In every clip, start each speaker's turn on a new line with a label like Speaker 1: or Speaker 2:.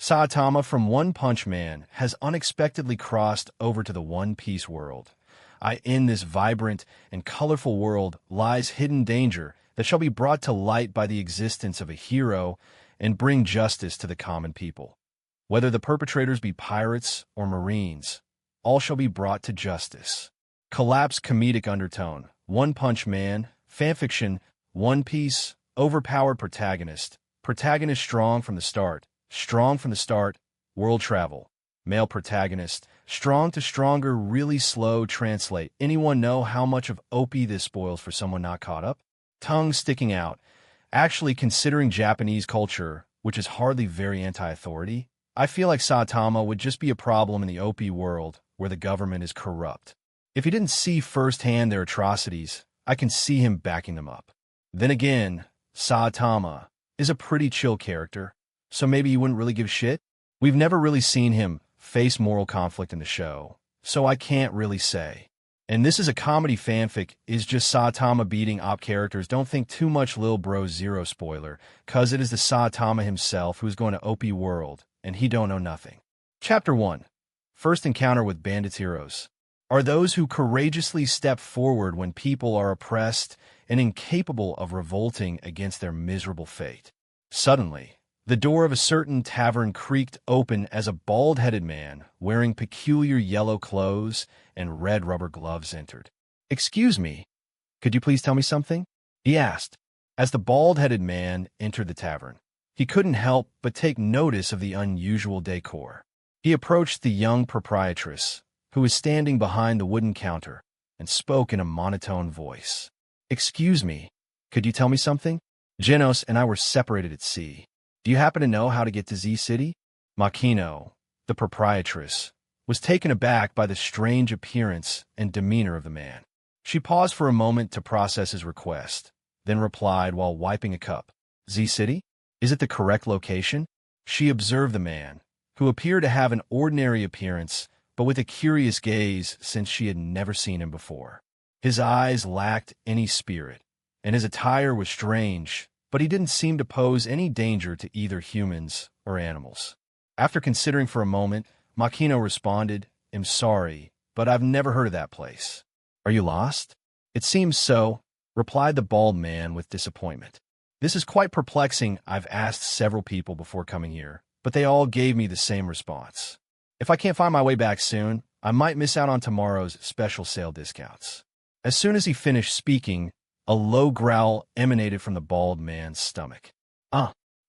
Speaker 1: Saitama from One Punch Man has unexpectedly crossed over to the One Piece world. In this vibrant and colorful world lies hidden danger that shall be brought to light by the existence of a hero and bring justice to the common people. Whether the perpetrators be pirates or marines, all shall be brought to justice. Collapse comedic undertone, One Punch Man, fanfiction, One Piece, overpowered protagonist. Protagonist strong from the start, world travel. Male protagonist, strong to stronger, really slow translate. Anyone know how much of OP this spoils for someone not caught up? Tongue sticking out. Actually, considering Japanese culture, which is hardly very anti-authority, I feel like Saitama would just be a problem in the OP world where the government is corrupt. If he didn't see firsthand their atrocities, I can see him backing them up. Then again, Saitama is a pretty chill character, so maybe he wouldn't really give a shit. We've never really seen him face moral conflict in the show, so I can't really say. And this is a comedy fanfic, is just Saitama beating op characters. Don't think too much Lil Bro Zero spoiler, cause it is the Saitama himself who's going to OP world, and he don't know nothing. Chapter 1. First encounter with bandits heroes. Are those who courageously step forward when people are oppressed and incapable of revolting against their miserable fate. Suddenly, the door of a certain tavern creaked open as a bald-headed man wearing peculiar yellow clothes and red rubber gloves entered. "Excuse me, could you please tell me something?" he asked. As the bald-headed man entered the tavern, he couldn't help but take notice of the unusual decor. He approached the young proprietress, who was standing behind the wooden counter, and spoke in a monotone voice. "Excuse me, could you tell me something? Genos and I were separated at sea. Do you happen to know how to get to Z City?" Makino, the proprietress, was taken aback by the strange appearance and demeanor of the man. She paused for a moment to process his request, then replied while wiping a cup. "Z City? Is it the correct location?" She observed the man, who appeared to have an ordinary appearance, but with a curious gaze since she had never seen him before. His eyes lacked any spirit, and his attire was strange, but he didn't seem to pose any danger to either humans or animals. After considering for a moment, Makino responded, "I'm sorry, but I've never heard of that place." "Are you lost?" "It seems so," replied the bald man with disappointment. "This is quite perplexing. I've asked several people before coming here, but they all gave me the same response. If I can't find my way back soon, I might miss out on tomorrow's special sale discounts." As soon as he finished speaking, a low growl emanated from the bald man's stomach.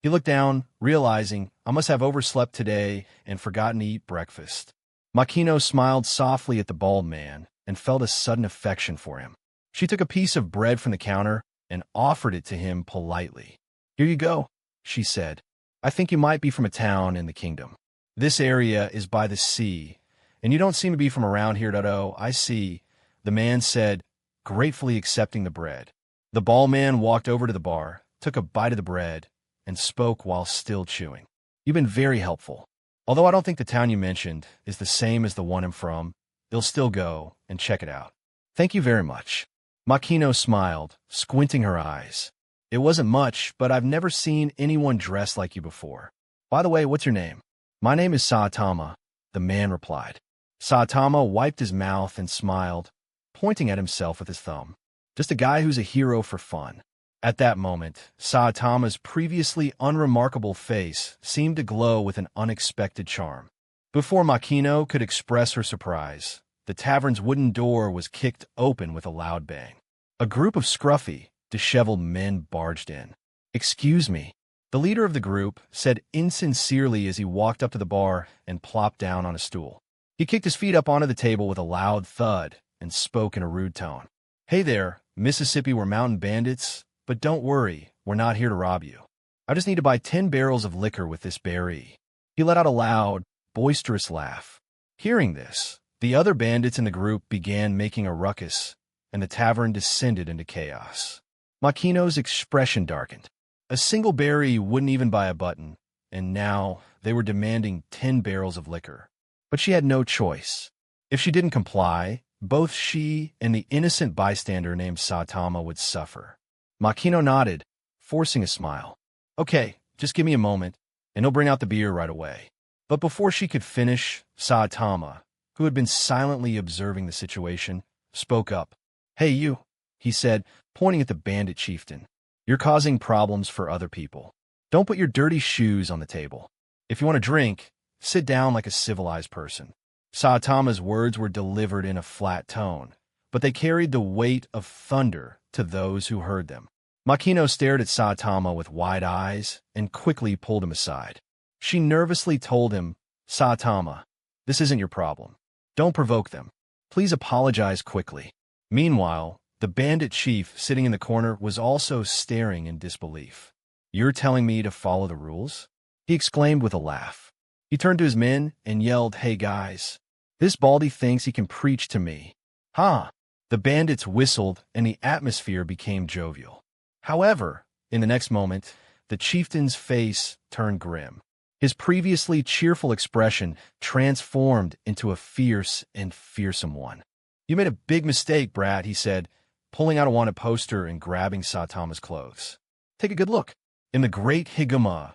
Speaker 1: He looked down, realizing, "I must have overslept today and forgotten to eat breakfast." Makino smiled softly at the bald man and felt a sudden affection for him. She took a piece of bread from the counter and offered it to him politely. "Here you go," she said. "I think you might be from a town in the kingdom. This area is by the sea, and you don't seem to be from around here, Dodo. I see," the man said, gratefully accepting the bread. The bald man walked over to the bar, took a bite of the bread, and spoke while still chewing. "You've been very helpful. Although I don't think the town you mentioned is the same as the one I'm from, you'll still go and check it out." "Thank you very much." Makino smiled, squinting her eyes. "It wasn't much, but I've never seen anyone dressed like you before. By the way, what's your name?" "My name is Saitama," the man replied. Saitama wiped his mouth and smiled, pointing at himself with his thumb. "Just a guy who's a hero for fun." At that moment, Saitama's previously unremarkable face seemed to glow with an unexpected charm. Before Makino could express her surprise, the tavern's wooden door was kicked open with a loud bang. A group of scruffy, disheveled men barged in. "Excuse me," the leader of the group said insincerely as he walked up to the bar and plopped down on a stool. He kicked his feet up onto the table with a loud thud and spoke in a rude tone. "Hey there, Mississippi, we're mountain bandits, but don't worry, we're not here to rob you. I just need to buy 10 barrels of liquor with this berry." He let out a loud, boisterous laugh. Hearing this, the other bandits in the group began making a ruckus, and the tavern descended into chaos. Makino's expression darkened. A single berry wouldn't even buy a button, and now they were demanding 10 barrels of liquor. But she had no choice. If she didn't comply, both she and the innocent bystander named Saitama would suffer. Makino nodded, forcing a smile. "Okay, just give me a moment, and he'll bring out the beer right away." But before she could finish, Saitama, who had been silently observing the situation, spoke up. "Hey, you," he said, pointing at the bandit chieftain. "You're causing problems for other people. Don't put your dirty shoes on the table. If you want to drink, sit down like a civilized person." Saitama's words were delivered in a flat tone, but they carried the weight of thunder to those who heard them. Makino stared at Saitama with wide eyes and quickly pulled him aside. She nervously told him, "Saitama, this isn't your problem. Don't provoke them. Please apologize quickly." Meanwhile, the bandit chief sitting in the corner was also staring in disbelief. "You're telling me to follow the rules?" he exclaimed with a laugh. He turned to his men and yelled, "Hey guys, this baldy thinks he can preach to me." "Ha!" The bandits whistled and the atmosphere became jovial. However, in the next moment, the chieftain's face turned grim. His previously cheerful expression transformed into a fierce and fearsome one. "You made a big mistake, Brad," he said, pulling out a wanted poster and grabbing Saitama's clothes. "Take a good look. In the Great Higuma,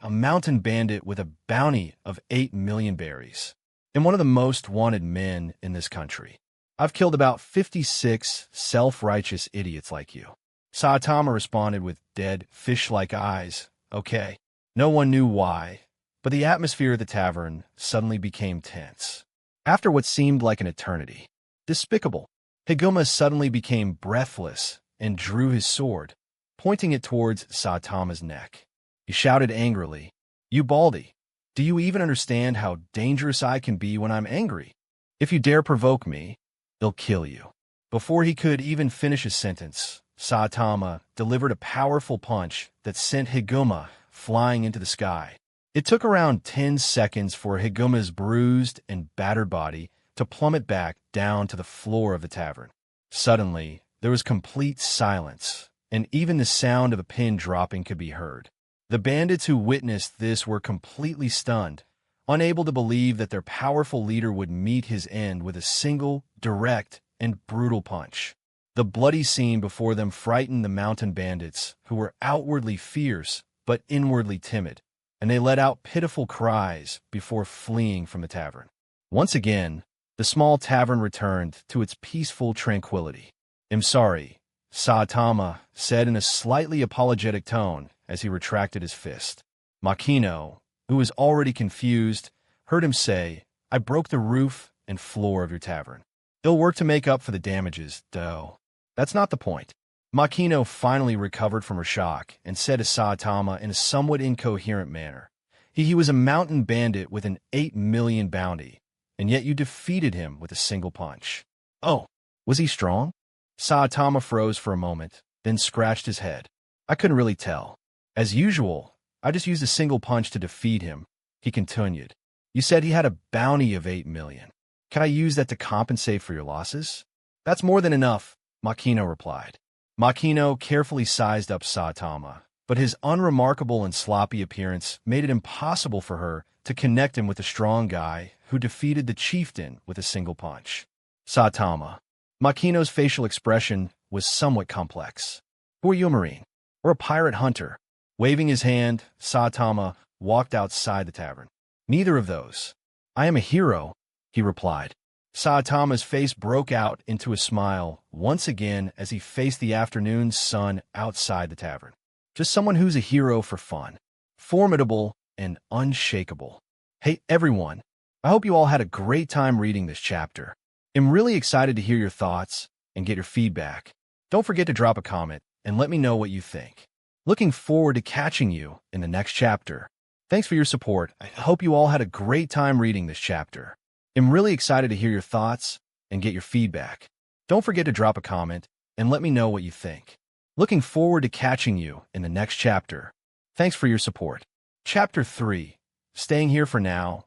Speaker 1: a mountain bandit with a bounty of 8 million berries, and one of the most wanted men in this country. I've killed about 56 self-righteous idiots like you." Saitama responded with dead, fish-like eyes. Okay. No one knew why, but the atmosphere of the tavern suddenly became tense. After what seemed like an eternity, despicable, Higuma suddenly became breathless and drew his sword, pointing it towards Saitama's neck. He shouted angrily, "You baldy, do you even understand how dangerous I can be when I'm angry? If you dare provoke me, they'll kill you." Before he could even finish his sentence, Saitama delivered a powerful punch that sent Higuma flying into the sky. It took around 10 seconds for Higuma's bruised and battered body to plummet back down to the floor of the tavern. Suddenly, there was complete silence, and even the sound of a pin dropping could be heard. The bandits who witnessed this were completely stunned, unable to believe that their powerful leader would meet his end with a single, direct, and brutal punch. The bloody scene before them frightened the mountain bandits, who were outwardly fierce but inwardly timid, and they let out pitiful cries before fleeing from the tavern. Once again, the small tavern returned to its peaceful tranquility. "I'm sorry," Saitama said in a slightly apologetic tone as he retracted his fist. Makino, who was already confused, heard him say, "I broke the roof and floor of your tavern. They'll work to make up for the damages, though. That's not the point." Makino finally recovered from her shock and said to Saitama in a somewhat incoherent manner, He was a mountain bandit with an 8 million bounty, and yet you defeated him with a single punch." "Oh, was he strong?" Saitama froze for a moment, then scratched his head. "I couldn't really tell. As usual, I just used a single punch to defeat him," he continued. "You said he had a bounty of 8 million. Can I use that to compensate for your losses?" "That's more than enough," Makino replied. Makino carefully sized up Saitama, but his unremarkable and sloppy appearance made it impossible for her to connect him with the strong guy who defeated the chieftain with a single punch. "Saitama." Makino's facial expression was somewhat complex. "Who are you, a marine? Or a pirate hunter?" Waving his hand, Saitama walked outside the tavern. "Neither of those. I am a hero," he replied. Saitama's face broke out into a smile once again as he faced the afternoon sun outside the tavern. "Just someone who's a hero for fun. Formidable and unshakable. Hey, everyone. I hope you all had a great time reading this chapter. I'm really excited to hear your thoughts and get your feedback. Don't forget to drop a comment and let me know what you think. Looking forward to catching you in the next chapter. Thanks for your support. I hope you all had a great time reading this chapter. I'm really excited to hear your thoughts and get your feedback. Don't forget to drop a comment and let me know what you think. Looking forward to catching you in the next chapter. Thanks for your support." Chapter 3. Staying here for now.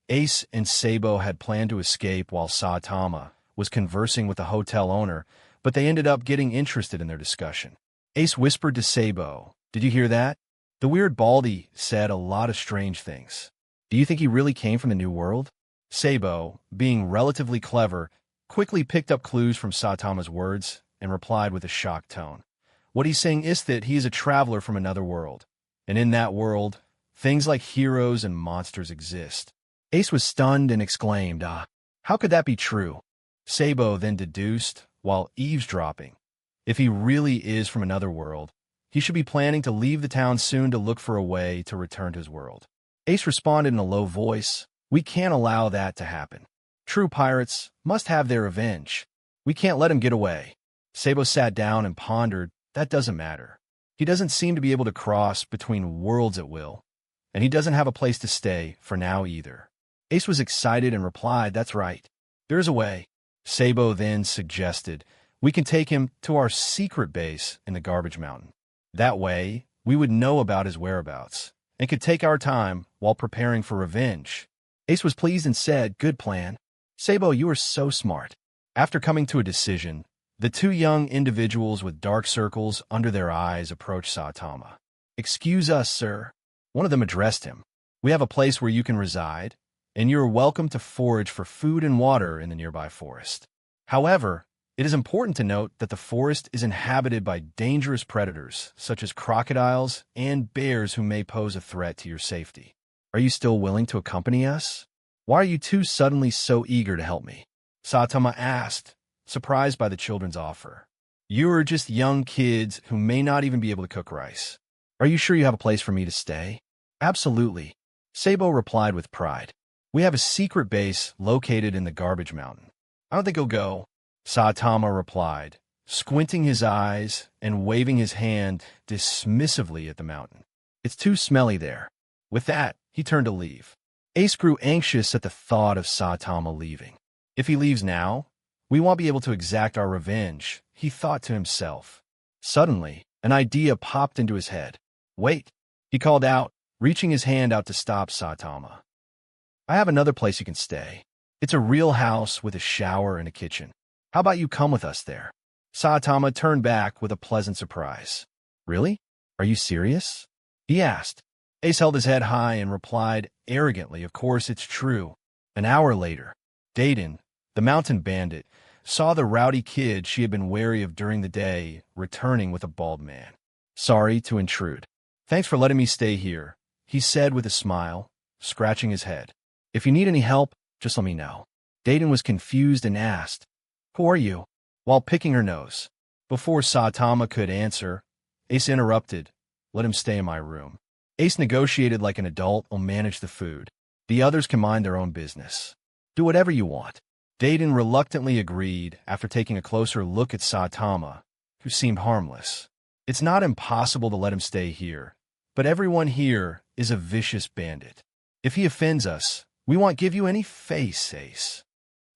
Speaker 1: Ace and Sabo had planned to escape while Saitama was conversing with the hotel owner, but they ended up getting interested in their discussion. Ace whispered to Sabo, "Did you hear that? The weird baldy said a lot of strange things. Do you think he really came from the New World?" Sabo, being relatively clever, quickly picked up clues from Saitama's words and replied with a shocked tone. "What he's saying is that he is a traveler from another world, and in that world, Things like heroes and monsters exist. Ace was stunned and exclaimed, how could that be true? Sabo then deduced, while eavesdropping, if he really is from another world, he should be planning to leave the town soon to look for a way to return to his world. Ace responded in a low voice, we can't allow that to happen. True pirates must have their revenge. We can't let him get away. Sabo sat down and pondered, that doesn't matter. He doesn't seem to be able to cross between worlds at will, and he doesn't have a place to stay for now either. Ace was excited and replied, that's right. There's a way. Sabo then suggested, we can take him to our secret base in the Garbage Mountain. That way, we would know about his whereabouts and could take our time while preparing for revenge. Ace was pleased and said, good plan. Sabo, you are so smart. After coming to a decision, the two young individuals with dark circles under their eyes approached Saitama. Excuse us, sir. One of them addressed him. We have a place where you can reside, and you are welcome to forage for food and water in the nearby forest. However, it is important to note that the forest is inhabited by dangerous predators, such as crocodiles and bears who may pose a threat to your safety. Are you still willing to accompany us? Why are you two suddenly so eager to help me? Saitama asked, surprised by the children's offer. You are just young kids who may not even be able to cook rice. Are you sure you have a place for me to stay? Absolutely. Sabo replied with pride. We have a secret base located in the Garbage Mountain. I don't think he'll go. Saitama replied, squinting his eyes and waving his hand dismissively at the mountain. It's too smelly there. With that, he turned to leave. Ace grew anxious at the thought of Saitama leaving. If he leaves now, we won't be able to exact our revenge, he thought to himself. Suddenly, an idea popped into his head. Wait, he called out, reaching his hand out to stop Saitama. I have another place you can stay. It's a real house with a shower and a kitchen. How about you come with us there? Saitama turned back with a pleasant surprise. Really? Are you serious? He asked. Ace held his head high and replied arrogantly, of course it's true. An hour later, Dayton, the mountain bandit, saw the rowdy kid she had been wary of during the day returning with a bald man. Sorry to intrude. Thanks for letting me stay here, he said with a smile, scratching his head. If you need any help, just let me know. Dayton was confused and asked, who are you? While picking her nose. Before Saitama could answer, Ace interrupted, let him stay in my room. Ace negotiated like an adult and managed the food. The others can mind their own business. Do whatever you want. Dayton reluctantly agreed after taking a closer look at Saitama, who seemed harmless. It's not impossible to let him stay here, but everyone here is a vicious bandit. If he offends us, we won't give you any face, Ace.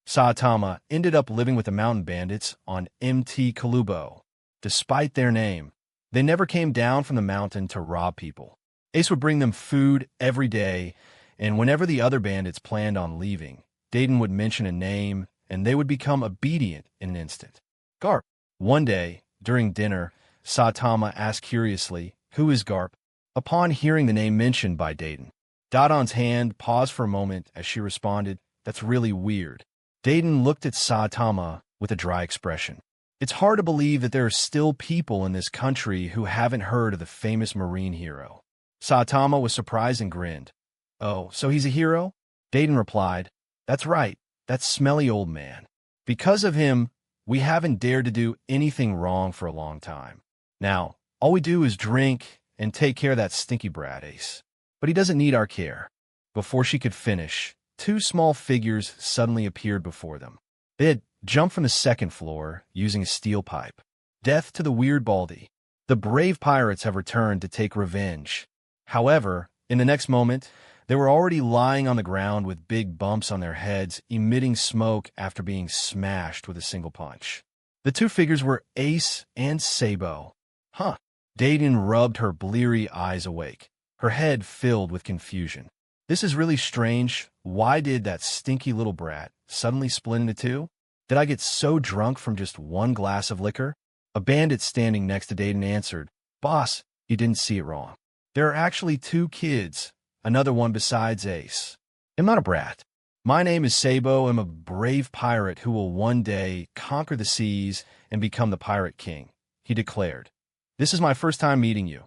Speaker 1: Saitama ended up living with the mountain bandits on Mt. Kalubo. Despite their name, they never came down from the mountain to rob people. Ace would bring them food every day, and whenever the other bandits planned on leaving, Dayton would mention a name, and they would become obedient in an instant. Garp. One day, during dinner, Saitama asked curiously, who is Garp? Upon hearing the name mentioned by Dayton, Dodon's hand paused for a moment as she responded, that's really weird. Dayton looked at Saitama with a dry expression. It's hard to believe that there are still people in this country who haven't heard of the famous marine hero. Saitama was surprised and grinned. Oh, so he's a hero? Dayton replied, that's right, that smelly old man. Because of him, we haven't dared to do anything wrong for a long time. Now, all we do is drink and take care of that stinky brat, Ace. But he doesn't need our care. Before she could finish, two small figures suddenly appeared before them. They had jumped from the second floor using a steel pipe. Death to the weird baldy. The brave pirates have returned to take revenge. However, in the next moment, they were already lying on the ground with big bumps on their heads, emitting smoke after being smashed with a single punch. The two figures were Ace and Sabo. Huh. Dayton rubbed her bleary eyes awake, her head filled with confusion. This is really strange. Why did that stinky little brat suddenly split into two? Did I get so drunk from just one glass of liquor? A bandit standing next to Dayton answered, Boss, you didn't see it wrong. There are actually two kids, another one besides Ace. I'm not a brat. My name is Sabo. I'm a brave pirate who will one day conquer the seas and become the pirate king, he declared. This is my first time meeting you.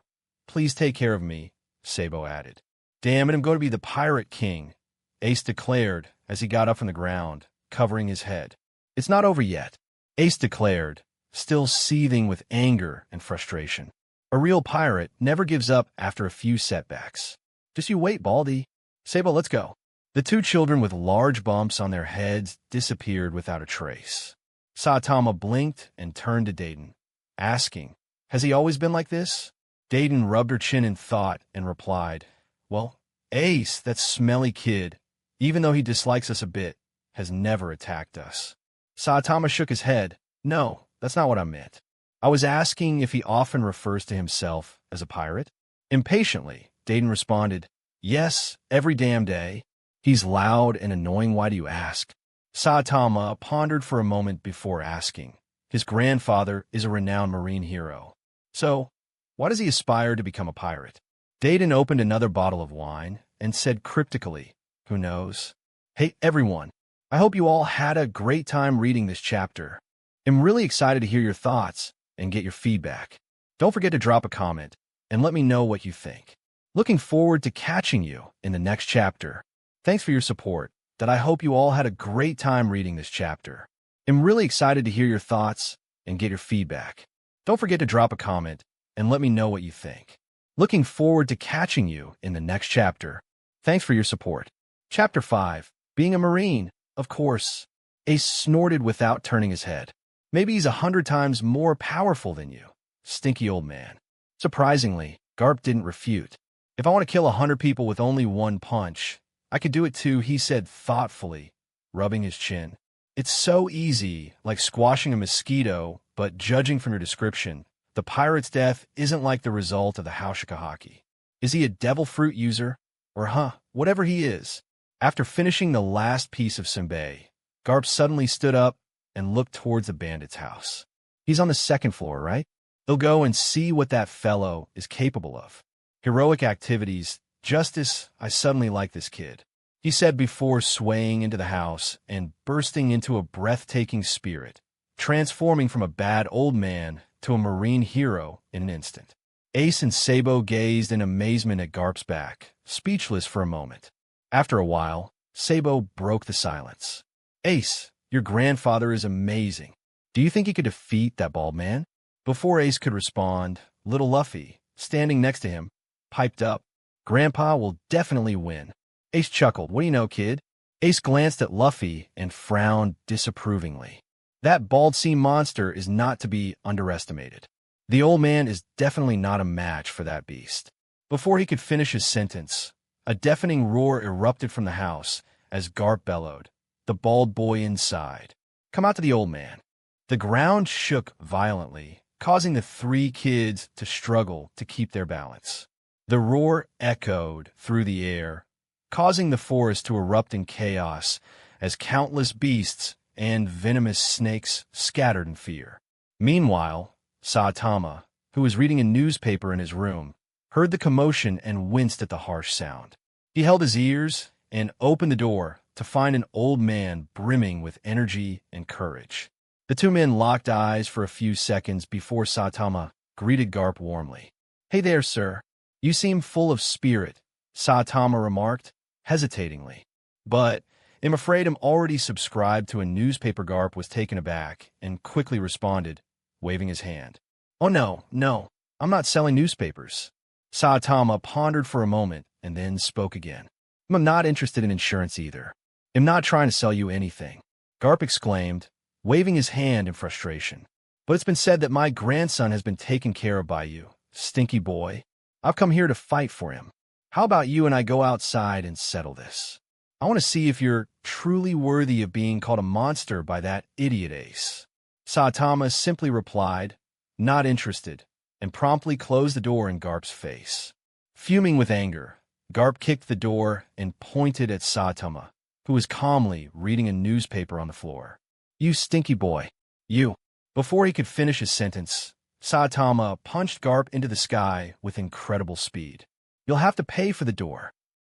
Speaker 1: Please take care of me, Sabo added. Damn it, I'm going to be the Pirate King, Ace declared as he got up from the ground, covering his head. It's not over yet, Ace declared, still seething with anger and frustration. A real pirate never gives up after a few setbacks. Just you wait, Baldy. Sabo, let's go. The two children with large bumps on their heads disappeared without a trace. Saitama blinked and turned to Dayton, asking, has he always been like this? Dayton rubbed her chin in thought and replied, well, Ace, that smelly kid, even though he dislikes us a bit, has never attacked us. Saitama shook his head. No, that's not what I meant. I was asking if he often refers to himself as a pirate. Impatiently, Dayton responded, yes, every damn day. He's loud and annoying, why do you ask? Saitama pondered for a moment before asking. His grandfather is a renowned marine hero. So, why does he aspire to become a pirate? Dayton opened another bottle of wine and said cryptically, who knows? Hey, everyone. I hope you all had a great time reading this chapter. I'm really excited to hear your thoughts and get your feedback. Don't forget to drop a comment and let me know what you think. Looking forward to catching you in the next chapter. Thanks for your support. I hope you all had a great time reading this chapter. I'm really excited to hear your thoughts and get your feedback. Don't forget to drop a comment and let me know what you think. Looking forward to catching you in the next chapter. Thanks for your support. Chapter 5. Being a Marine, of course. Ace snorted without turning his head. Maybe he's 100 times more powerful than you, stinky old man. Surprisingly, Garp didn't refute. If I want to kill 100 people with only one punch, I could do it too, he said thoughtfully, rubbing his chin. It's so easy, like squashing a mosquito, but judging from your description, the pirate's death isn't like the result of the Haushikahaki. Is he a devil fruit user? Or whatever he is. After finishing the last piece of senbei, Garp suddenly stood up and looked towards the bandit's house. He's on the second floor, right? They'll go and see what that fellow is capable of. Heroic activities, justice, I suddenly like this kid, he said before swaying into the house and bursting into a breathtaking spirit, transforming from a bad old man to a marine hero in an instant. Ace and Sabo gazed in amazement at Garp's back, speechless for a moment. After a while, Sabo broke the silence. Ace, your grandfather is amazing. Do you think he could defeat that bald man? Before Ace could respond, little Luffy, standing next to him, piped up, Grandpa will definitely win. Ace chuckled, what do you know, kid? Ace glanced at Luffy and frowned disapprovingly. That bald sea monster is not to be underestimated. The old man is definitely not a match for that beast. Before he could finish his sentence, a deafening roar erupted from the house as Garp bellowed, the bald boy inside. Come out to the old man. The ground shook violently, causing the three kids to struggle to keep their balance. The roar echoed through the air, causing the forest to erupt in chaos as countless beasts and venomous snakes scattered in fear. Meanwhile, Saitama, who was reading a newspaper in his room, heard the commotion and winced at the harsh sound. He held his ears and opened the door to find an old man brimming with energy and courage. The two men locked eyes for a few seconds before Saitama greeted Garp warmly. Hey there, sir. You seem full of spirit, Saitama remarked, hesitatingly. But I'm afraid I'm already subscribed to a newspaper. Garp was taken aback and quickly responded, waving his hand. Oh no, I'm not selling newspapers. Saitama pondered for a moment and then spoke again. I'm not interested in insurance either. I'm not trying to sell you anything. Garp exclaimed, waving his hand in frustration. But it's been said that my grandson has been taken care of by you, stinky boy. I've come here to fight for him. How about you and I go outside and settle this? I want to see if you're truly worthy of being called a monster by that idiot Ace. Saitama simply replied, not interested, and promptly closed the door in Garp's face. Fuming with anger, Garp kicked the door and pointed at Saitama, who was calmly reading a newspaper on the floor. You stinky boy. You. Before he could finish his sentence, Saitama punched Garp into the sky with incredible speed. You'll have to pay for the door,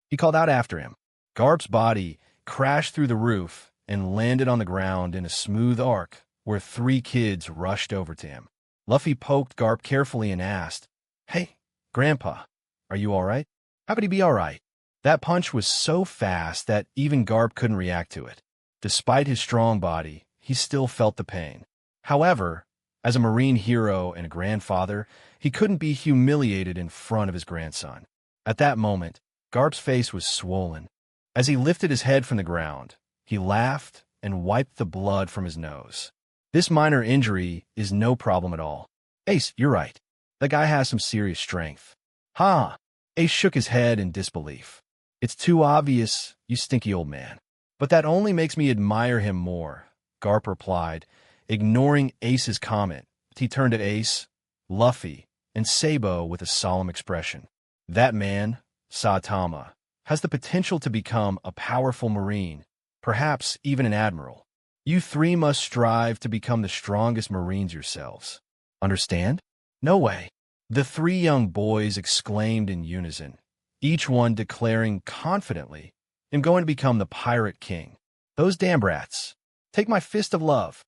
Speaker 1: he called out after him. Garp's body crashed through the roof and landed on the ground in a smooth arc where three kids rushed over to him. Luffy poked Garp carefully and asked, Hey, Grandpa, are you all right? How could he be all right? That punch was so fast that even Garp couldn't react to it. Despite his strong body, he still felt the pain. However, as a Marine hero and a grandfather, he couldn't be humiliated in front of his grandson. At that moment, Garp's face was swollen. As he lifted his head from the ground, he laughed and wiped the blood from his nose. This minor injury is no problem at all. Ace, you're right. The guy has some serious strength. Ha! Ace shook his head in disbelief. It's too obvious, you stinky old man. But that only makes me admire him more, Garp replied, ignoring Ace's comment. He turned to Ace, Luffy, and Sabo with a solemn expression. That man, Saitama, has the potential to become a powerful Marine, perhaps even an admiral. You three must strive to become the strongest Marines yourselves. Understand? No way. The three young boys exclaimed in unison, each one declaring confidently, I'm going to become the Pirate King. Those damn rats. Take my fist of love.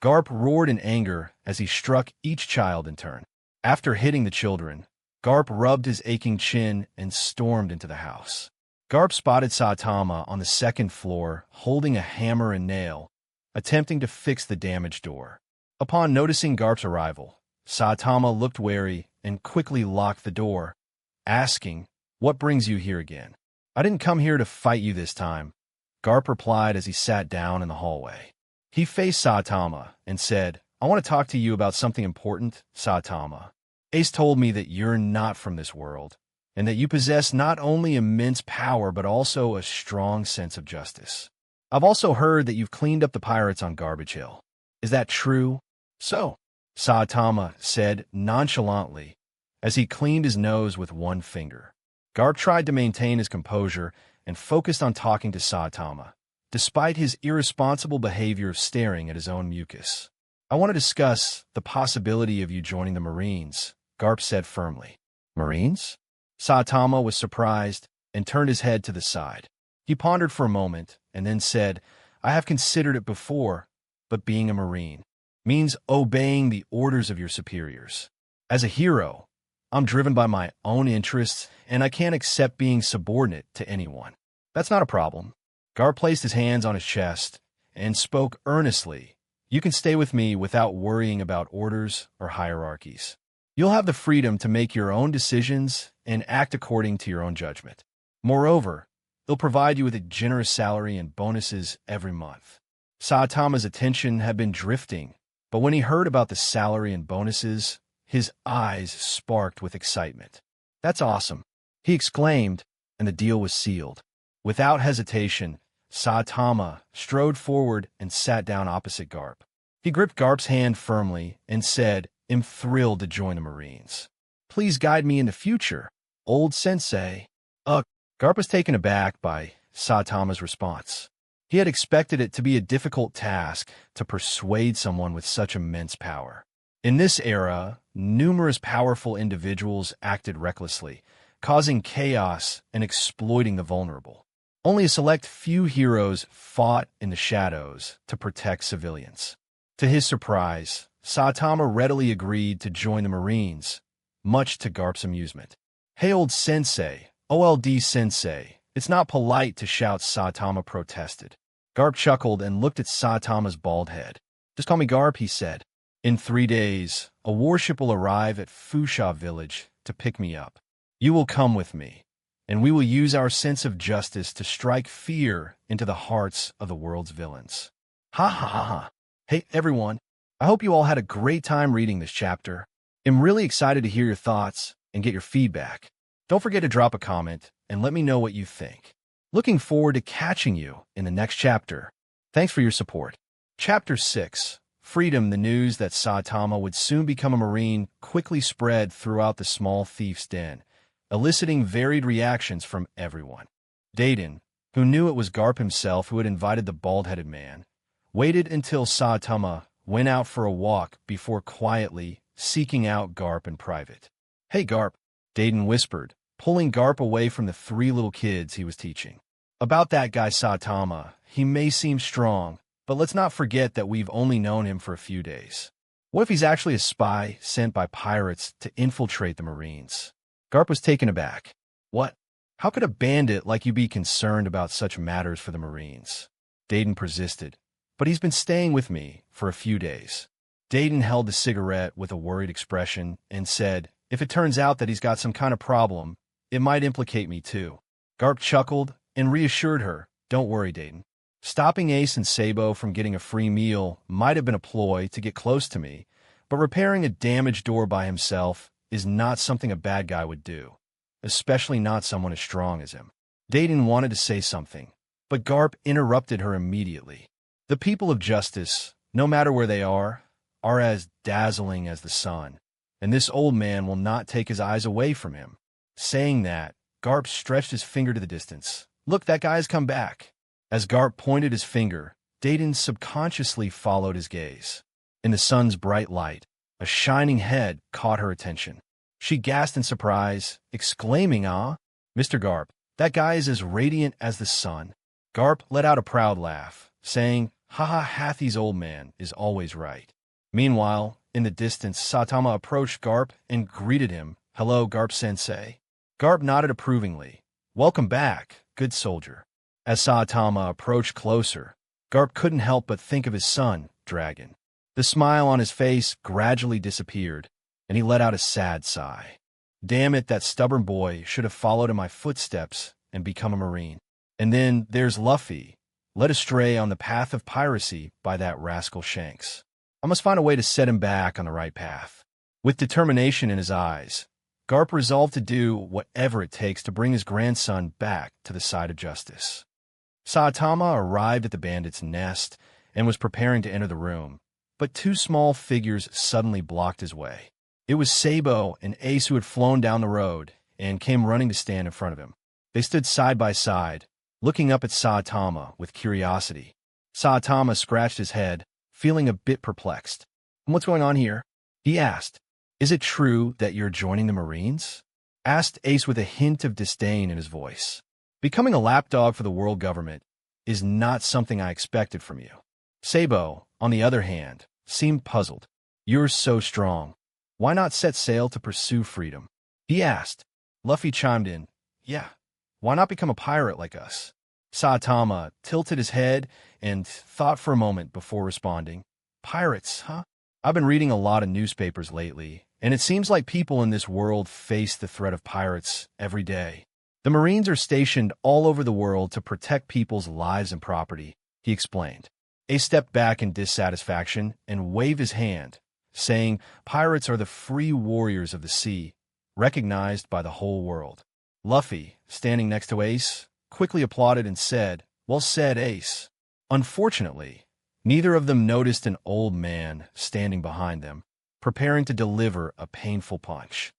Speaker 1: Garp roared in anger as he struck each child in turn. After hitting the children, Garp rubbed his aching chin and stormed into the house. Garp spotted Saitama on the second floor, holding a hammer and nail, attempting to fix the damaged door. Upon noticing Garp's arrival, Saitama looked wary and quickly locked the door, asking, What brings you here again? I didn't come here to fight you this time, Garp replied as he sat down in the hallway. He faced Saitama and said, I want to talk to you about something important, Saitama. Ace told me that you're not from this world, and that you possess not only immense power but also a strong sense of justice. I've also heard that you've cleaned up the pirates on Garbage Hill. Is that true? So, Saitama said nonchalantly as he cleaned his nose with one finger. Garp tried to maintain his composure and focused on talking to Saitama, despite his irresponsible behavior of staring at his own mucus. I want to discuss the possibility of you joining the Marines, Garp said firmly. Marines? Saitama was surprised and turned his head to the side. He pondered for a moment and then said, I have considered it before, but being a Marine means obeying the orders of your superiors. As a hero, I'm driven by my own interests, and I can't accept being subordinate to anyone. That's not a problem. Garp placed his hands on his chest and spoke earnestly. You can stay with me without worrying about orders or hierarchies. You'll have the freedom to make your own decisions and act according to your own judgment. Moreover, they'll provide you with a generous salary and bonuses every month. Saitama's attention had been drifting, but when he heard about the salary and bonuses, his eyes sparked with excitement. That's awesome, he exclaimed, and the deal was sealed. Without hesitation, Saitama strode forward and sat down opposite Garp. He gripped Garp's hand firmly and said, I'm thrilled to join the Marines. Please guide me in the future, old sensei. Garp was taken aback by Saitama's response. He had expected it to be a difficult task to persuade someone with such immense power. In this era, numerous powerful individuals acted recklessly, causing chaos and exploiting the vulnerable. Only a select few heroes fought in the shadows to protect civilians. To his surprise, Saitama readily agreed to join the Marines, much to Garp's amusement. Hey old sensei, old sensei, it's not polite to shout, Saitama protested. Garp chuckled and looked at Saitama's bald head. Just call me Garp, he said. In 3 days, a warship will arrive at Fusha village to pick me up. You will come with me, and we will use our sense of justice to strike fear into the hearts of the world's villains. Ha ha ha ha. Hey everyone, I hope you all had a great time reading this chapter. I'm really excited to hear your thoughts and get your feedback. Don't forget to drop a comment and let me know what you think. Looking forward to catching you in the next chapter. Thanks for your support. Chapter 6, Freedom. The news that Saitama would soon become a Marine quickly spread throughout the small thief's den, eliciting varied reactions from everyone. Dayton, who knew it was Garp himself who had invited the bald-headed man, waited until Saitama went out for a walk before quietly seeking out Garp in private. Hey Garp, Dayton whispered, pulling Garp away from the 3 little kids he was teaching. About that guy Saitama, he may seem strong, but let's not forget that we've only known him for a few days. What if he's actually a spy sent by pirates to infiltrate the Marines? Garp was taken aback. What? How could a bandit like you be concerned about such matters for the Marines? Dayton persisted. But he's been staying with me for a few days. Dayton held the cigarette with a worried expression and said, if it turns out that he's got some kind of problem, it might implicate me too. Garp chuckled and reassured her, don't worry, Dayton. Stopping Ace and Sabo from getting a free meal might have been a ploy to get close to me, but repairing a damaged door by himself is not something a bad guy would do, especially not someone as strong as him. Dayton wanted to say something, but Garp interrupted her immediately. The people of justice, no matter where they are as dazzling as the sun, and this old man will not take his eyes away from him. Saying that, Garp stretched his finger to the distance. Look, that guy has come back. As Garp pointed his finger, Dayton subconsciously followed his gaze. In the sun's bright light, a shining head caught her attention. She gasped in surprise, exclaiming, "Ah, Mr. Garp, that guy is as radiant as the sun." Garp let out a proud laugh, saying, "Haha, Hathy's old man is always right." Meanwhile, in the distance, Saitama approached Garp and greeted him. "Hello, Garp-sensei." Garp nodded approvingly. "Welcome back, good soldier." As Saitama approached closer, Garp couldn't help but think of his son, Dragon. The smile on his face gradually disappeared, and he let out a sad sigh. Damn it, that stubborn boy should have followed in my footsteps and become a Marine. And then there's Luffy, led astray on the path of piracy by that rascal Shanks. I must find a way to set him back on the right path. With determination in his eyes, Garp resolved to do whatever it takes to bring his grandson back to the side of justice. Saitama arrived at the bandit's nest and was preparing to enter the room, but two small figures suddenly blocked his way. It was Sabo and Ace who had flown down the road and came running to stand in front of him. They stood side by side, looking up at Saitama with curiosity. Saitama scratched his head, feeling a bit perplexed. "What's going on here?" he asked. "Is it true that you're joining the Marines?" asked Ace with a hint of disdain in his voice. "Becoming a lapdog for the world government is not something I expected from you." Sabo, on the other hand, seemed puzzled. "You're so strong. Why not set sail to pursue freedom?" he asked. Luffy chimed in, "Yeah, why not become a pirate like us?" Saitama tilted his head and thought for a moment before responding. "Pirates, huh? I've been reading a lot of newspapers lately, and it seems like people in this world face the threat of pirates every day. The Marines are stationed all over the world to protect people's lives and property," he explained. Ace stepped back in dissatisfaction and waved his hand, saying, "Pirates are the free warriors of the sea, recognized by the whole world." Luffy, standing next to Ace, quickly applauded and said, "Well said, Ace." Unfortunately, neither of them noticed an old man standing behind them, preparing to deliver a painful punch.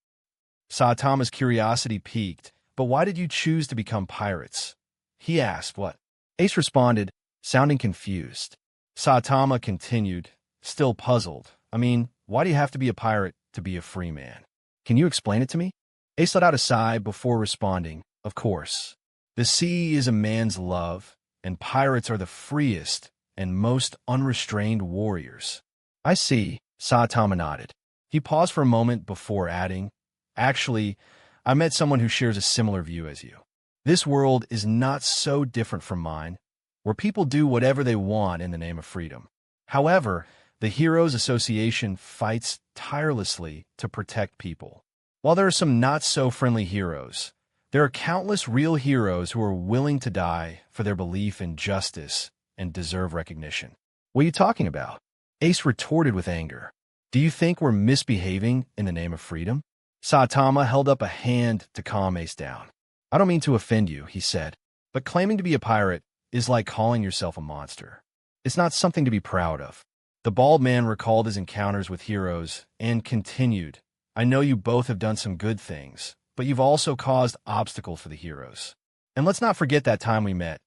Speaker 1: Saitama's curiosity piqued. "But why did you choose to become pirates?" he asked. "What?" Ace responded, sounding confused. Saitama continued, still puzzled. "I mean, why do you have to be a pirate to be a free man? Can you explain it to me?" Ace let out a sigh before responding, "Of course. The sea is a man's love, and pirates are the freest and most unrestrained warriors." "I see," Saitama nodded. He paused for a moment before adding, "Actually, I met someone who shares a similar view as you. This world is not so different from mine, where people do whatever they want in the name of freedom. However, the Heroes Association fights tirelessly to protect people. While there are some not-so-friendly heroes, there are countless real heroes who are willing to die for their belief in justice and deserve recognition." "What are you talking about?" Ace retorted with anger. "Do you think we're misbehaving in the name of freedom?" Saitama held up a hand to calm Ace down. "I don't mean to offend you," he said, "but claiming to be a pirate is like calling yourself a monster. It's not something to be proud of." The bald man recalled his encounters with heroes and continued, "I know you both have done some good things, but you've also caused obstacles for the heroes. And let's not forget that time we met.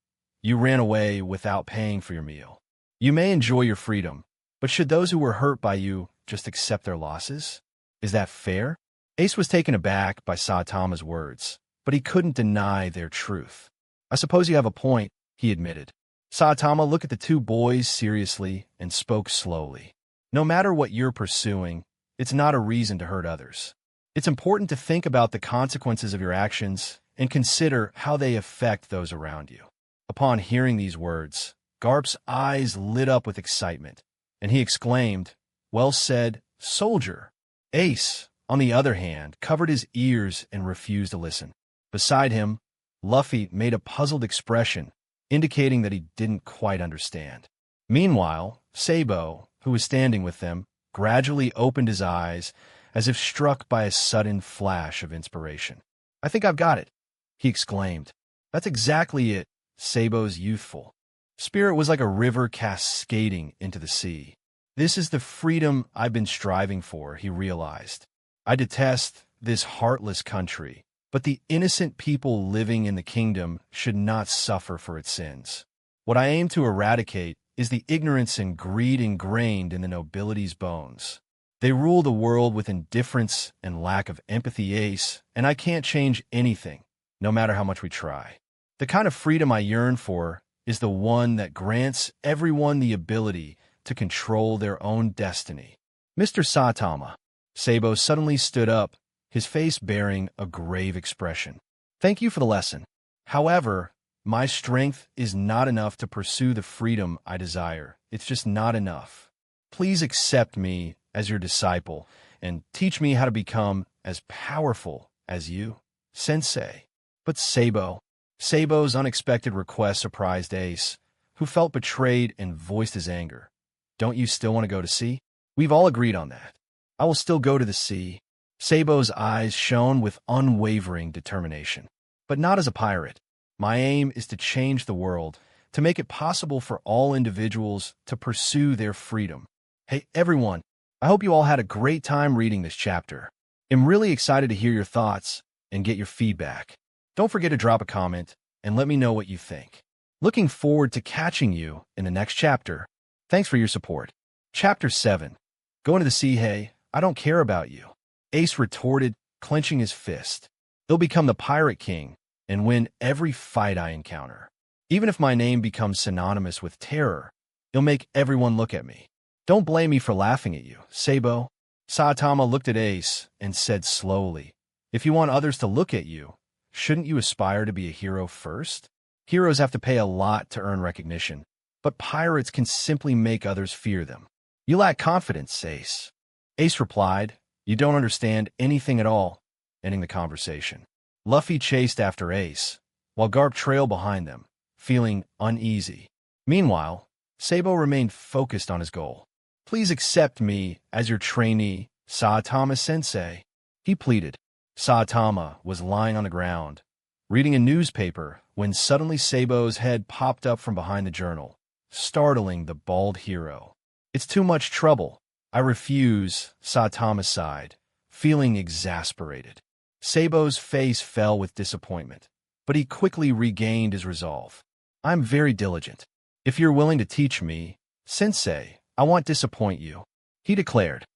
Speaker 1: You ran away without paying for your meal. You may enjoy your freedom, but should those who were hurt by you just accept their losses? Is that fair?" Ace was taken aback by Saitama's words, but he couldn't deny their truth. "I suppose you have a point," he admitted. Saitama looked at the two boys seriously and spoke slowly. "No matter what you're pursuing, it's not a reason to hurt others. It's important to think about the consequences of your actions and consider how they affect those around you. Upon hearing these words, Garp's eyes lit up with excitement, and he exclaimed, "Well said, soldier." Ace, on the other hand, covered his ears and refused to listen. Beside him, Luffy made a puzzled expression, indicating that he didn't quite understand. Meanwhile, Sabo, who was standing with them, gradually opened his eyes as if struck by a sudden flash of inspiration. "I think I've got it," he exclaimed. "That's exactly it." Sabo's youthful spirit was like a river cascading into the sea. "This is the freedom I've been striving for," he realized. "I detest this heartless country, but the innocent people living in the kingdom should not suffer for its sins. What I aim to eradicate is the ignorance and greed ingrained in the nobility's bones. They rule the world with indifference and lack of empathy, Ace, and I can't change anything, no matter how much we try. The kind of freedom I yearn for is the one that grants everyone the ability to control their own destiny." "Mr. Saitama." Sabo suddenly stood up, his face bearing a grave expression. "Thank you for the lesson. However, my strength is not enough to pursue the freedom I desire. It's just not enough. Please accept me as your disciple and teach me how to become as powerful as you, Sensei." But Sabo's unexpected request surprised Ace, who felt betrayed and voiced his anger. "Don't you still want to go to sea? We've all agreed on that." "I will still go to the sea." Sabo's eyes shone with unwavering determination. "But not as a pirate. My aim is to change the world, to make it possible for all individuals to pursue their freedom." Hey, everyone, I hope you all had a great time reading this chapter. I'm really excited to hear your thoughts and get your feedback. Don't forget to drop a comment and let me know what you think. Looking forward to catching you in the next chapter. Thanks for your support. Chapter 7. Going to the sea, hey, I don't care about you. Ace retorted, clenching his fist. "He'll become the Pirate King and win every fight I encounter. Even if my name becomes synonymous with terror, he'll make everyone look at me. Don't blame me for laughing at you, Sabo." Saitama looked at Ace and said slowly, "If you want others to look at you, shouldn't you aspire to be a hero first? Heroes have to pay a lot to earn recognition, but pirates can simply make others fear them. You lack confidence, Ace." Ace replied, "You don't understand anything at all," ending the conversation. Luffy chased after Ace, while Garp trailed behind them, feeling uneasy. Meanwhile, Sabo remained focused on his goal. "Please accept me as your trainee, Saitama-sensei," he pleaded. Saitama was lying on the ground, reading a newspaper, when suddenly Sabo's head popped up from behind the journal, startling the bald hero. "It's too much trouble. I refuse," Saitama sighed, feeling exasperated. Sabo's face fell with disappointment, but he quickly regained his resolve. "I'm very diligent. If you're willing to teach me, Sensei, I won't disappoint you," he declared.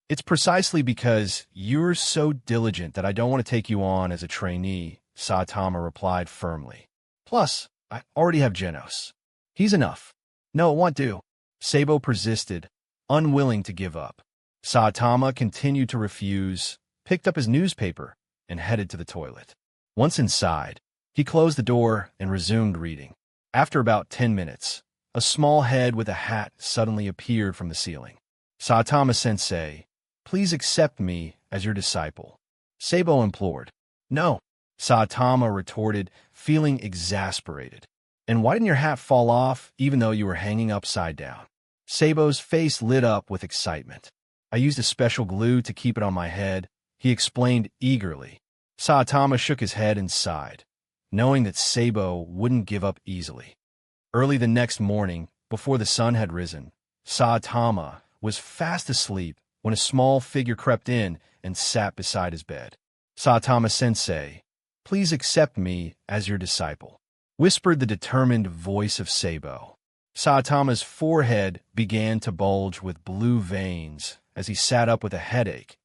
Speaker 1: "It's precisely because you're so diligent that I don't want to take you on as a trainee," Saitama replied firmly. "Plus, I already have Genos. He's enough." "No, it won't do," Sabo persisted, unwilling to give up. Saitama continued to refuse, picked up his newspaper, and headed to the toilet. Once inside, he closed the door and resumed reading. After about 10 minutes, a small head with a hat suddenly appeared from the ceiling. "Saitama-sensei, please accept me as your disciple," Sabo implored. "No," Saitama retorted, feeling exasperated. "And why didn't your hat fall off even though you were hanging upside down?" Sabo's face lit up with excitement. "I used a special glue to keep it on my head," he explained eagerly. Saitama shook his head and sighed, knowing that Sabo wouldn't give up easily. Early the next morning, before the sun had risen, Saitama was fast asleep when a small figure crept in and sat beside his bed. "Saitama-sensei, please accept me as your disciple," whispered the determined voice of Sabo. Saitama's forehead began to bulge with blue veins as he sat up with a headache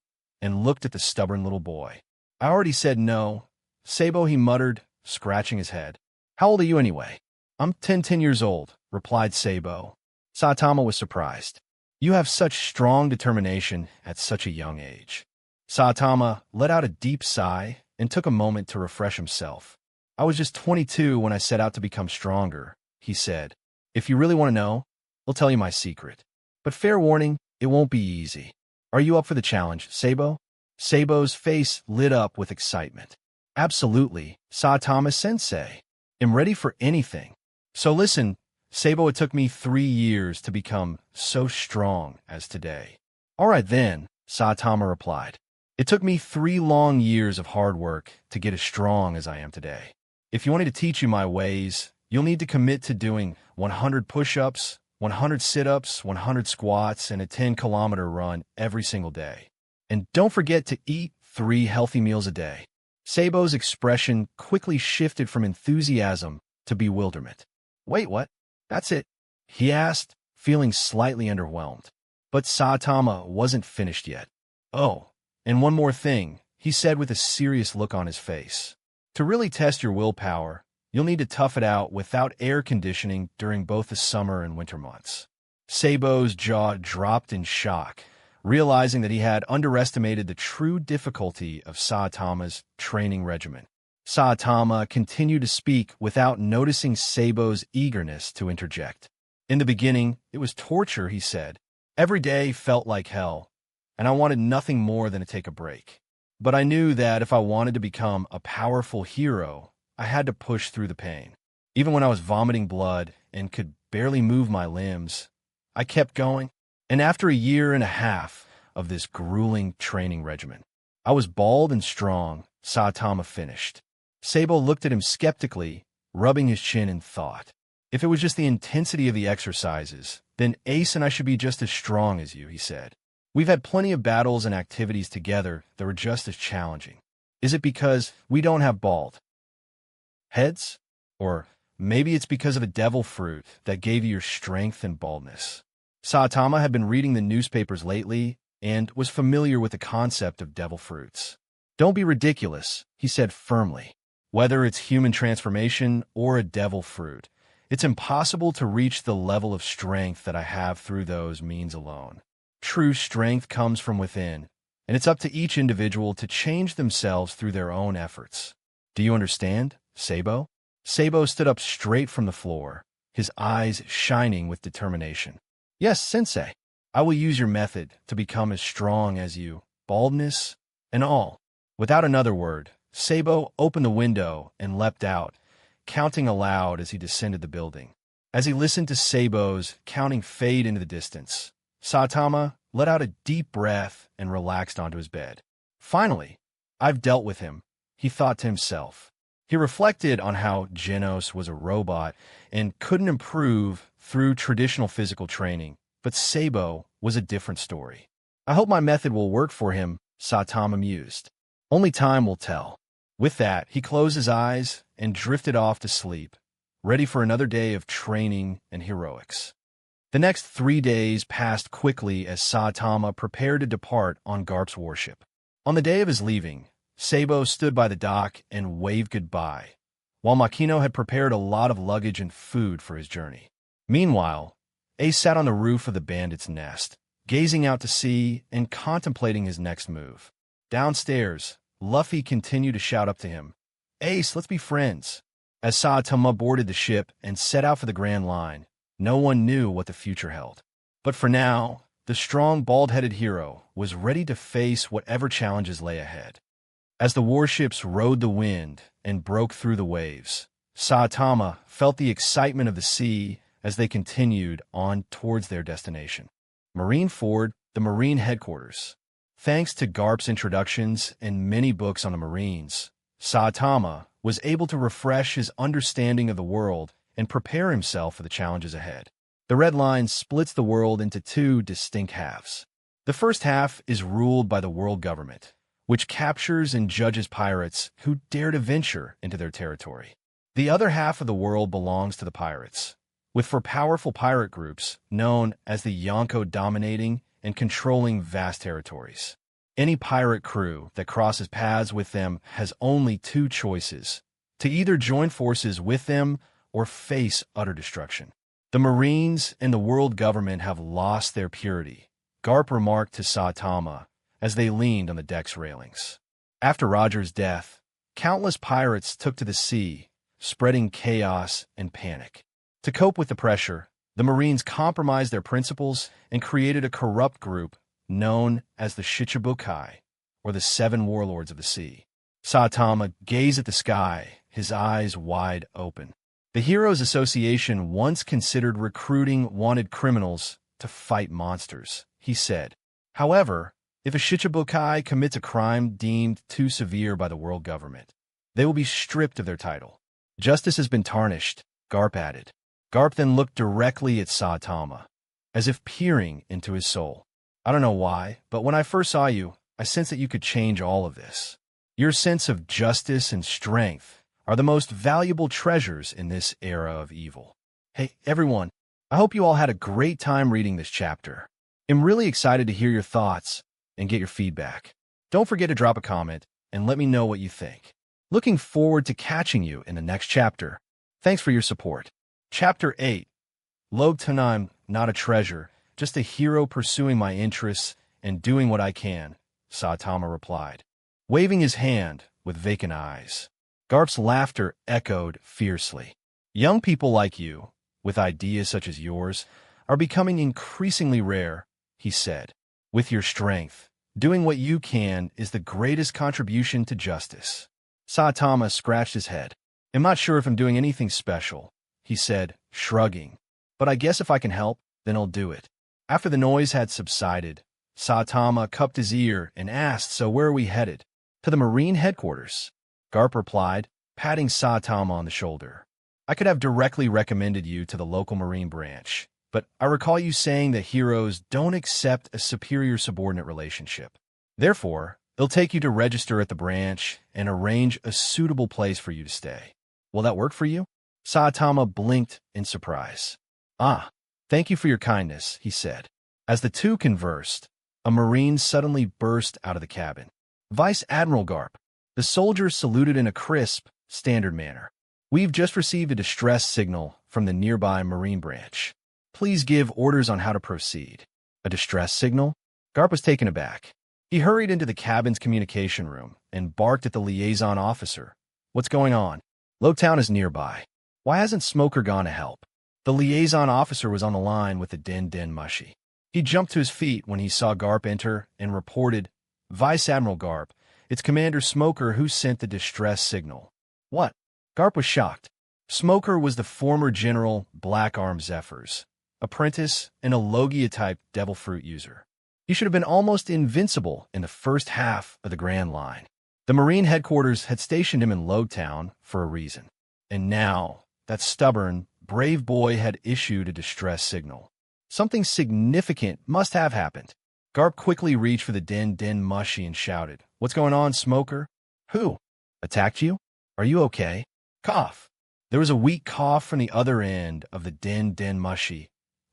Speaker 1: and looked at the stubborn little boy. "I already said no, Sabo," he muttered, scratching his head. "How old are you anyway?" "I'm 10 years old," replied Sabo. Saitama was surprised. "You have such strong determination at such a young age." Saitama let out a deep sigh and took a moment to refresh himself. I was just 22 when I set out to become stronger, he said. If you really want to know, I'll tell you my secret. But fair warning, it won't be easy. Are you up for the challenge, Sabo? Sabo's face lit up with excitement. Absolutely, Saitama-sensei. I'm ready for anything. So listen, Sabo, it took me 3 years to become so strong as today. All right then, Saitama replied. It took me 3 long years of hard work to get as strong as I am today. If you want me to teach you my ways, you'll need to commit to doing 100 push-ups, 100 sit-ups, 100 squats, and a 10-kilometer run every single day. And don't forget to eat 3 healthy meals a day. Sabo's expression quickly shifted from enthusiasm to bewilderment. Wait, what? That's it? He asked, feeling slightly underwhelmed. But Saitama wasn't finished yet. Oh, and one more thing, he said with a serious look on his face. To really test your willpower, you'll need to tough it out without air conditioning during both the summer and winter months. Sabo's jaw dropped in shock, realizing that he had underestimated the true difficulty of Saitama's training regimen. Saitama continued to speak without noticing Sabo's eagerness to interject. In the beginning, it was torture, he said. Every day felt like hell, and I wanted nothing more than to take a break. But I knew that if I wanted to become a powerful hero, I had to push through the pain. Even when I was vomiting blood and could barely move my limbs, I kept going. And after 1.5 years of this grueling training regimen, I was bald and strong, Saitama finished. Sabo looked at him skeptically, rubbing his chin in thought. If it was just the intensity of the exercises, then Ace and I should be just as strong as you, he said. We've had plenty of battles and activities together that were just as challenging. Is it because we don't have bald heads? Or maybe it's because of a devil fruit that gave you your strength and baldness. Saitama had been reading the newspapers lately and was familiar with the concept of devil fruits. Don't be ridiculous, he said firmly. Whether it's human transformation or a devil fruit, it's impossible to reach the level of strength that I have through those means alone. True strength comes from within, and it's up to each individual to change themselves through their own efforts. Do you understand, Sabo? Sabo stood up straight from the floor, his eyes shining with determination. Yes, sensei. I will use your method to become as strong as you, baldness and all. Without another word, Sabo opened the window and leapt out, counting aloud as he descended the building. As he listened to Sabo's counting fade into the distance, Saitama let out a deep breath and relaxed onto his bed. Finally, I've dealt with him, he thought to himself. He reflected on how Genos was a robot and couldn't improve through traditional physical training, but Sabo was a different story. I hope my method will work for him, Saitama mused. Only time will tell. With that, he closed his eyes and drifted off to sleep, ready for another day of training and heroics. The next 3 days passed quickly as Saitama prepared to depart on Garp's warship. On the day of his leaving, Sabo stood by the dock and waved goodbye, while Makino had prepared a lot of luggage and food for his journey. Meanwhile, Ace sat on the roof of the bandit's nest, gazing out to sea and contemplating his next move. Downstairs, Luffy continued to shout up to him, "Ace, let's be friends." As Saitama boarded the ship and set out for the Grand Line, no one knew what the future held. But for now, the strong, bald-headed hero was ready to face whatever challenges lay ahead. As the warships rode the wind and broke through the waves, Saitama felt the excitement of the sea as they continued on towards their destination. Marineford, the Marine headquarters. Thanks to Garp's introductions and many books on the Marines, Saitama was able to refresh his understanding of the world and prepare himself for the challenges ahead. The Red Line splits the world into 2 distinct halves. The first half is ruled by the world government, which captures and judges pirates who dare to venture into their territory. The other half of the world belongs to the pirates, with 4 powerful pirate groups known as the Yonko dominating and controlling vast territories. Any pirate crew that crosses paths with them has only 2 choices: to either join forces with them or face utter destruction. The Marines and the world government have lost their purity, Garp remarked to Saitama as they leaned on the deck's railings. After Roger's death, Countless pirates took to the sea, spreading chaos and panic. To cope with the pressure, the Marines compromised their principles and created a corrupt group known as the Shichibukai, or the Seven Warlords of the Sea. Saitama gazed at the sky, his eyes wide open. The Heroes Association once considered recruiting wanted criminals to fight monsters, he said. However, if a Shichibukai commits a crime deemed too severe by the world government, they will be stripped of their title. Justice has been tarnished, Garp added. Garp then looked directly at Saitama, as if peering into his soul. I don't know why, but when I first saw you, I sensed that you could change all of this. Your sense of justice and strength are the most valuable treasures in this era of evil. Hey, everyone, I hope you all had a great time reading this chapter. I'm really excited to hear your thoughts and get your feedback. Don't forget to drop a comment and let me know what you think. Looking forward to catching you in the next chapter. Thanks for your support. Chapter 8. I'm not a treasure, just a hero pursuing my interests and doing what I can, Saitama replied, waving his hand with vacant eyes. Garp's laughter echoed fiercely. Young people like you, with ideas such as yours, are becoming increasingly rare, he said. With your strength, doing what you can is the greatest contribution to justice. Saitama scratched his head. I'm not sure if I'm doing anything special, he said, shrugging. But I guess if I can help, then I'll do it. After the noise had subsided, Saitama cupped his ear and asked, so where are we headed? To the Marine headquarters, Garp replied, patting Saitama on the shoulder. I could have directly recommended you to the local Marine branch, but I recall you saying that heroes don't accept a superior-subordinate relationship. Therefore, it'll take you to register at the branch and arrange a suitable place for you to stay. Will that work for you? Saitama blinked in surprise. Ah, thank you for your kindness, he said. As the two conversed, a Marine suddenly burst out of the cabin. Vice Admiral Garp. The soldier saluted in a crisp, standard manner. We've just received a distress signal from the nearby Marine branch. Please give orders on how to proceed. A distress signal? Garp was taken aback. He hurried into the cabin's communication room and barked at the liaison officer. What's going on? Lowtown is nearby. Why hasn't Smoker gone to help? The liaison officer was on the line with the Den Mushi. He jumped to his feet when he saw Garp enter and reported, Vice Admiral Garp, it's Commander Smoker who sent the distress signal. What? Garp was shocked. Smoker was the former General Black Arm Zephyrs, apprentice and a Logia-type devil fruit user. He should have been almost invincible in the first half of the Grand Line. The Marine headquarters had stationed him in Lowtown for a reason. And now, that stubborn, brave boy had issued a distress signal. Something significant must have happened. Garp quickly reached for the Den Mushi and shouted, What's going on, Smoker? Who? Attacked you? Are you okay? Cough. There was a weak cough from the other end of the Den Mushi,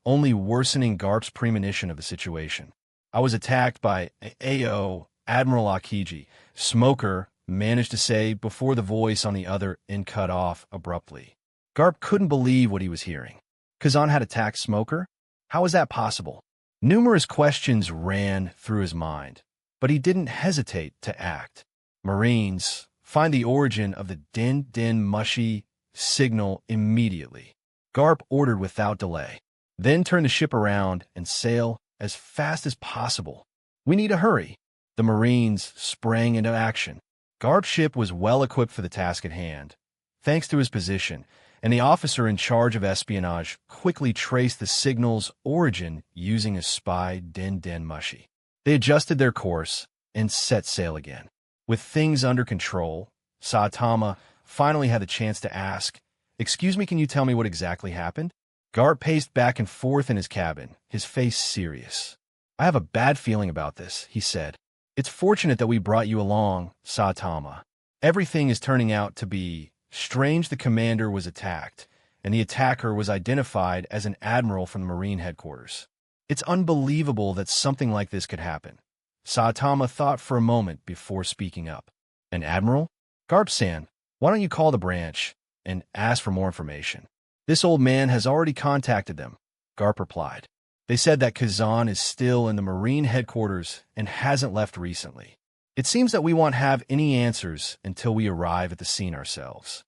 Speaker 1: only worsening Garp's premonition of the situation. I was attacked by AO Admiral Akiji, Smoker managed to say before the voice on the other end cut off abruptly. Garp couldn't believe what he was hearing. Kazan had attacked Smoker? How was that possible? Numerous questions ran through his mind, but he didn't hesitate to act. Marines, find the origin of the Den Mushi signal immediately. Garp ordered without delay. Then turn the ship around and sail as fast as possible. We need to hurry. The Marines sprang into action. Garp's ship was well equipped for the task at hand. Thanks to his position, and the officer in charge of espionage quickly traced the signal's origin using a spy Den Mushi. They adjusted their course and set sail again. With things under control, Saitama finally had the chance to ask, Excuse me, can you tell me what exactly happened? Garp paced back and forth in his cabin, his face serious. I have a bad feeling about this, he said. It's fortunate that we brought you along, Saitama. Everything is turning out to be strange. The commander was attacked, and the attacker was identified as an admiral from the Marine headquarters. It's unbelievable that something like this could happen. Saitama thought for a moment before speaking up. An admiral? Garp-san, why don't you call the branch and ask for more information? This old man has already contacted them, Garp replied. They said that Kazan is still in the Marine headquarters and hasn't left recently. It seems that we won't have any answers until we arrive at the scene ourselves.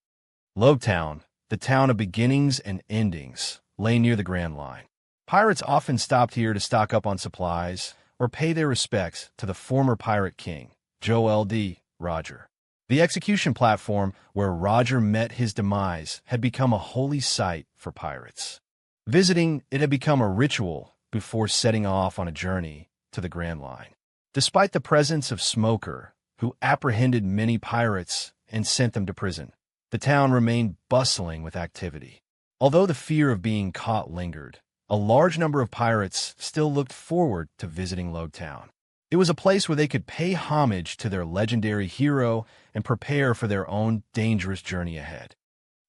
Speaker 1: Logtown, the town of beginnings and endings, lay near the Grand Line. Pirates often stopped here to stock up on supplies or pay their respects to the former pirate king, Joel D. Roger. The execution platform where Roger met his demise had become a holy site for pirates. Visiting it had become a ritual before setting off on a journey to the Grand Line. Despite the presence of Smoker, who apprehended many pirates and sent them to prison, the town remained bustling with activity. Although the fear of being caught lingered, a large number of pirates still looked forward to visiting Logtown. It was a place where they could pay homage to their legendary hero and prepare for their own dangerous journey ahead.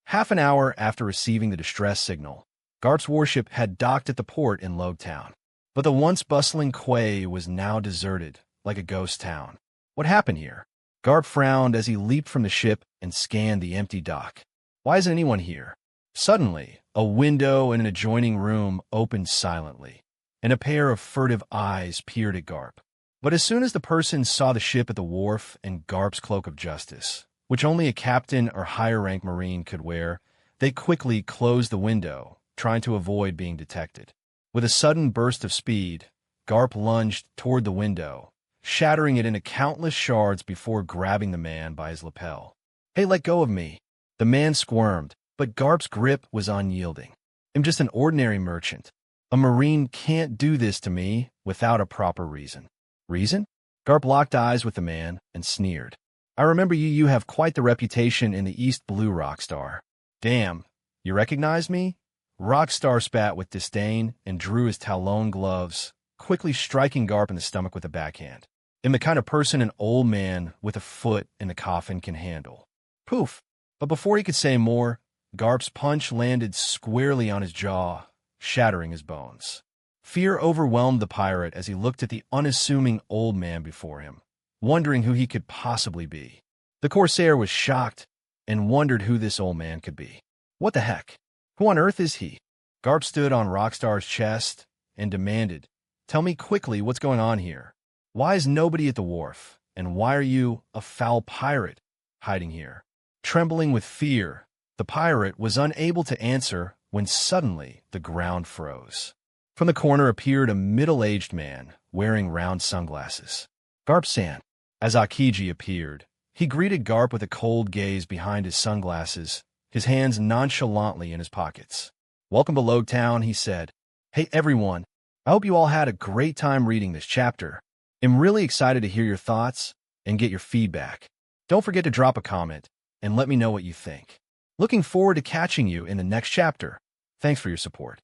Speaker 1: Half an hour after receiving the distress signal, Garp's warship had docked at the port in Logtown. But the once bustling quay was now deserted, like a ghost town. What happened here? Garp frowned as he leaped from the ship and scanned the empty dock. Why isn't anyone here? Suddenly, a window in an adjoining room opened silently, and a pair of furtive eyes peered at Garp. But as soon as the person saw the ship at the wharf and Garp's cloak of justice, which only a captain or higher-rank marine could wear, they quickly closed the window, trying to avoid being detected. With a sudden burst of speed, Garp lunged toward the window, shattering it into countless shards before grabbing the man by his lapel. "Hey, let go of me!" The man squirmed, but Garp's grip was unyielding. "I'm just an ordinary merchant. A marine can't do this to me without a proper reason." "Reason?" Garp locked eyes with the man and sneered. "I remember you. You have quite the reputation in the East Blue, Rockstar." "Damn, you recognize me?" Rockstar spat with disdain and drew his talon gloves, quickly striking Garp in the stomach with a backhand. "I'm the kind of person an old man with a foot in the coffin can handle." Poof! But before he could say more, Garp's punch landed squarely on his jaw, shattering his bones. Fear overwhelmed the pirate as he looked at the unassuming old man before him, wondering who he could possibly be. The Corsair was shocked and wondered who this old man could be. What the heck? Who on earth is he? Garp stood on Rockstar's chest and demanded, "Tell me quickly what's going on here. Why is nobody at the wharf? And why are you, a foul pirate, hiding here?" Trembling with fear, the pirate was unable to answer when suddenly the ground froze. From the corner appeared a middle-aged man wearing round sunglasses. "Garp-san." As Akiji appeared, he greeted Garp with a cold gaze behind his sunglasses, his hands nonchalantly in his pockets. "Welcome to Logtown," he said. "Hey everyone, I hope you all had a great time reading this chapter. I'm really excited to hear your thoughts and get your feedback. Don't forget to drop a comment and let me know what you think. Looking forward to catching you in the next chapter. Thanks for your support."